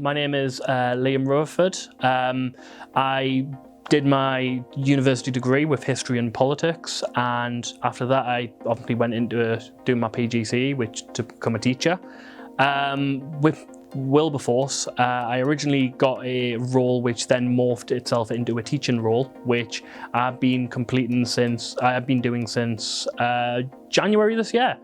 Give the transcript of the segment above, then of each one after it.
my name is Liam Rutherford. I did my university degree with history and politics, and after that I obviously went into doing my PGCE, which to become a teacher. With Wilberforce, I originally got a role which then morphed itself into a teaching role, which I've been doing since January this year.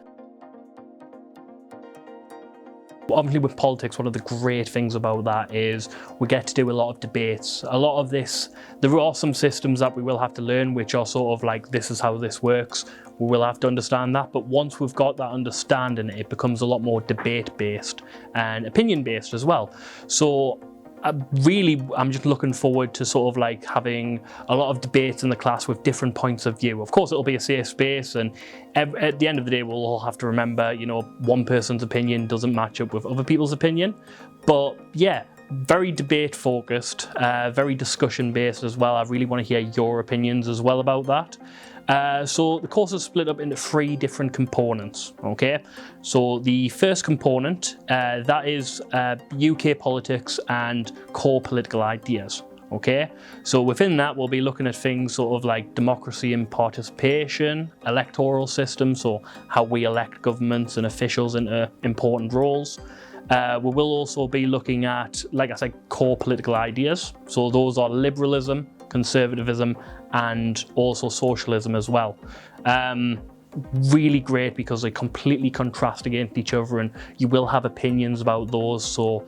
Obviously with politics, one of the great things about that is we get to do a lot of debates. A lot of this, there are some systems that we will have to learn which are sort of like, this is how this works. We will have to understand that, but once we've got that understanding, it becomes a lot more debate-based and opinion-based as well. So I'm just looking forward to sort of like having a lot of debates in the class with different points of view. Of course, it'll be a safe space, and at the end of the day, we'll all have to remember, you know, one person's opinion doesn't match up with other people's opinion. But yeah, very debate focused, very discussion based as well. I really want to hear your opinions as well about that. So the course is split up into 3 different components, okay? So the first component, that is UK politics and core political ideas, okay? So within that, we'll be looking at things sort of like democracy and participation, electoral system, so how we elect governments and officials into important roles. We will also be looking at, like I said, core political ideas. So those are liberalism, conservatism, and also socialism as well. Really great because they completely contrast against each other, and you will have opinions about those. So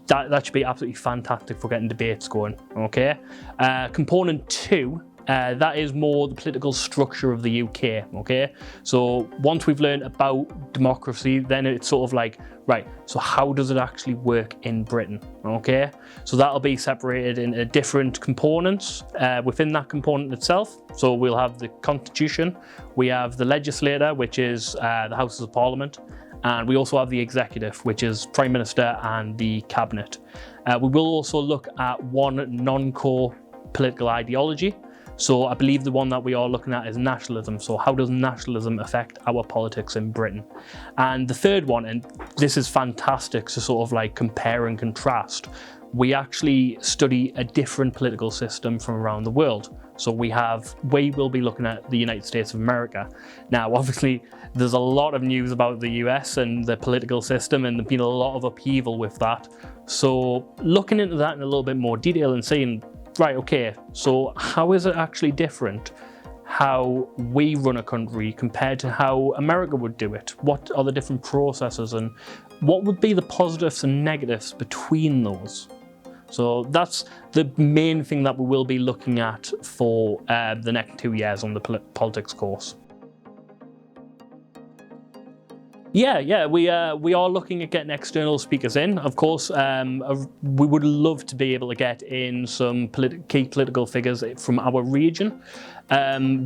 that should be absolutely fantastic for getting debates going, okay? Component 2, that is more the political structure of the UK, okay? So once we've learned about democracy, then it's sort of like, right, so how does it actually work in Britain, okay? So that'll be separated into different components within that component itself. So we'll have the Constitution, we have the legislature, which is the Houses of Parliament, and we also have the executive, which is Prime Minister and the Cabinet. We will also look at one non-core political ideology. So I believe the one that we are looking at is nationalism. So how does nationalism affect our politics in Britain? And the third one, and this is fantastic to sort of like compare and contrast, we actually study a different political system from around the world. So we will be looking at the United States of America. Now, obviously, there's a lot of news about the US and the political system, and there's been a lot of upheaval with that. So looking into that in a little bit more detail and seeing, right, okay, so how is it actually different how we run a country compared to how America would do it? What are the different processes, and what would be the positives and negatives between those? So that's the main thing that we will be looking at for the next 2 years on the politics course. Yeah, we are looking at getting external speakers in. Of course, we would love to be able to get in some key political figures from our region.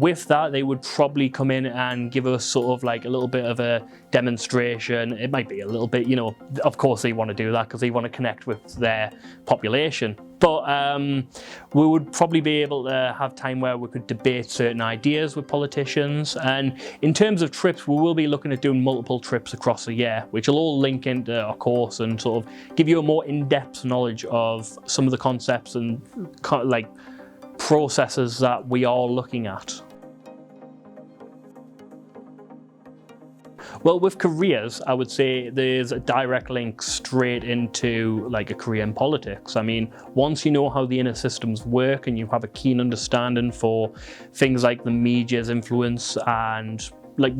With that, they would probably come in and give us sort of like a little bit of a demonstration. It might be a little bit, you know, of course they want to do that because they want to connect with their population. But we would probably be able to have time where we could debate certain ideas with politicians. And in terms of trips, we will be looking at doing multiple trips across the year, which will all link into our course and sort of give you a more in-depth knowledge of some of the concepts and like processes that we are looking at. Well, with careers, I would say there's a direct link straight into like a career in politics. I mean, once you know how the inner systems work and you have a keen understanding for things like the media's influence and like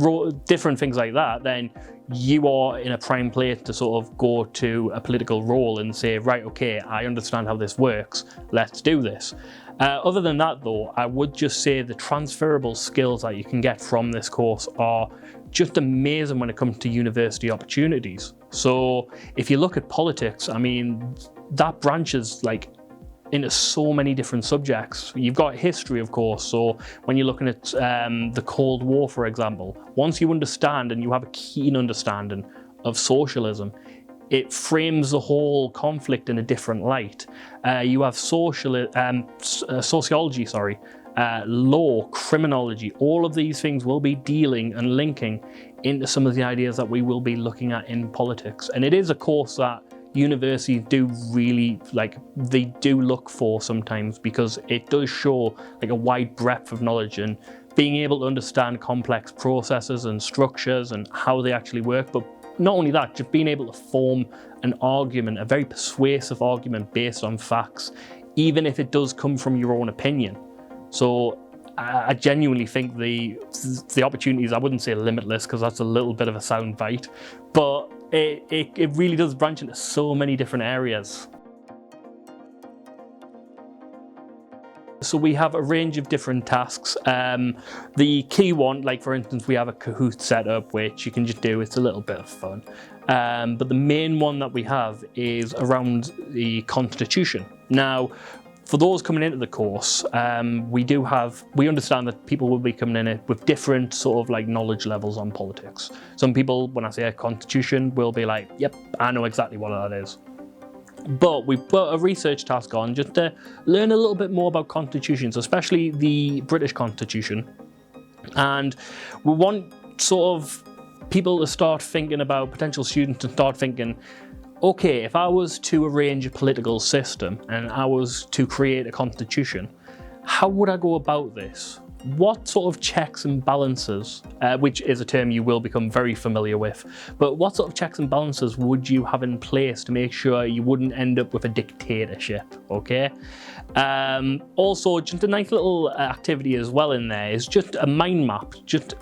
different things like that, then you are in a prime place to sort of go to a political role and say, right, okay, I understand how this works, let's do this. Other than that though, I would just say the transferable skills that you can get from this course are just amazing when it comes to university opportunities. So if you look at politics, I mean, that branches like into so many different subjects. You've got history, of course, so when you're looking at the Cold War, for example, once you understand and you have a keen understanding of socialism, it frames the whole conflict in a different light. You have sociology, law, criminology, all of these things will be dealing and linking into some of the ideas that we will be looking at in politics. And it is a course that universities do really, like, they do look for sometimes, because it does show like a wide breadth of knowledge and being able to understand complex processes and structures and how they actually work. But not only that, just being able to form an argument, a very persuasive argument based on facts, even if it does come from your own opinion. So I genuinely think the opportunities, I wouldn't say limitless, because that's a little bit of a sound bite, but it really does branch into so many different areas. So we have a range of different tasks. The key one, like for instance, we have a Kahoot setup, which you can just do. It's a little bit of fun. But the main one that we have is around the Constitution. Now, for those coming into the course, we understand that people will be coming in it with different sort of like knowledge levels on politics. Some people, when I say a Constitution, will be like, yep, I know exactly what that is. But we put a research task on just to learn a little bit more about constitutions, especially the British Constitution. And we want sort of people to start thinking about, potential students to start thinking, okay, if I was to arrange a political system and I was to create a constitution, how would I go about this? What sort of checks and balances, which is a term you will become very familiar with, but what sort of checks and balances would you have in place to make sure you wouldn't end up with a dictatorship, okay? Also, just a nice little activity as well in there is just a mind map. Just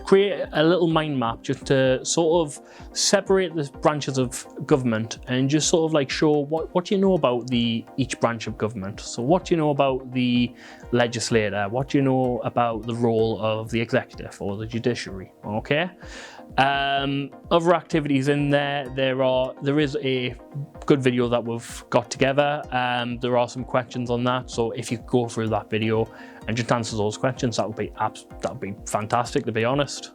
create a little mind map just to sort of separate the branches of government and just sort of like show what do you know about each branch of government. So what do you know about the legislator? What do you know about the role of the executive or the judiciary? Okay. Other activities in there, there is a good video that we've got together. There are some questions on that, so if you go through that video and just answer those questions, that would be fantastic, to be honest.